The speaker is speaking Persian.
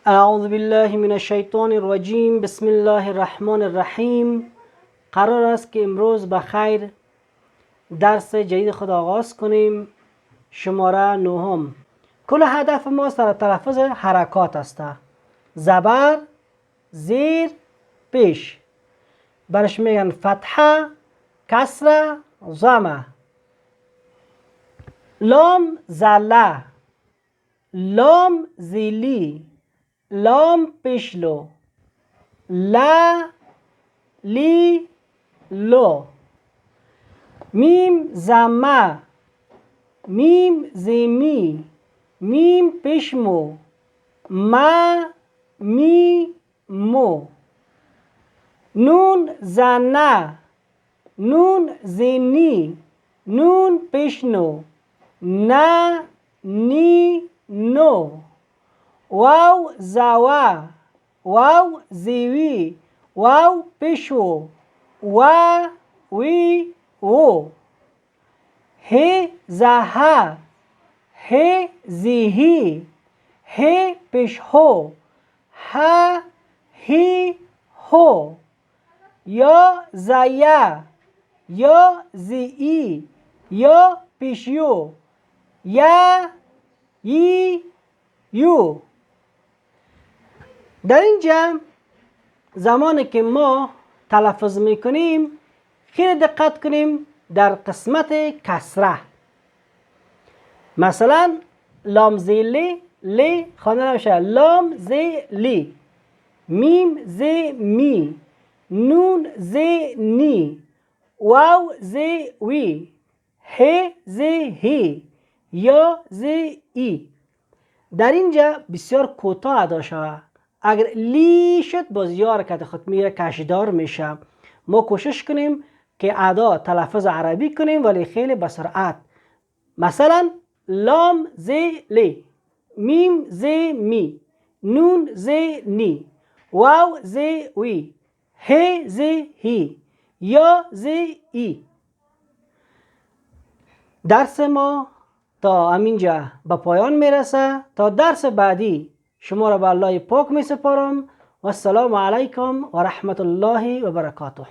اعوذ بالله من الشیطان الرجیم. بسم الله الرحمن الرحیم. قرار است که امروز به خیر درس جدید خود آغاز کنیم. شماره 9. کل هدف ما سر تلفظ حرکات است. زبر، زیر، پیش. برش میگن فتحه، کسره، ضمه. لام زله، لام زیلی، لام پیشلو، لا لی لو. میم زمه، میم زیمی، میم پیشمو، ما می مو. نون زنه، نون زینی، نون پیشنو، نه نی نو. واو زوا، واو زیوی، واو پیشو، و وی و. ه زها، ه زیهی، ه پیشهو، ه هی هو. یا زیا، یا زی، یا پیشیو، یا یی یو. در اینجا زمانی که ما تلفظ میکنیم خیلی دقت کنیم در قسمت کسره. مثلا لام زی لی، لی خوانده نمیشه، لام زی لی. میم زی می، نون زی نی، واو زی وی، ه زی هی، یا زی ای. در اینجا بسیار کوتاه ادا شود. اگر لی شد باز یا حرکت خود میره کشدار میشه. ما کوشش کنیم که ادا تلفظ عربی کنیم ولی خیلی به سرعت. مثلا لام زی لی، میم زی می، نون زی نی، واو زی وی، ه زی هی، یا زی ای. درس ما تا همینجا به پایان میرسه. تا درس بعدی شما را به الله پاک می سپارم و السلام علیکم و رحمت الله و برکاته.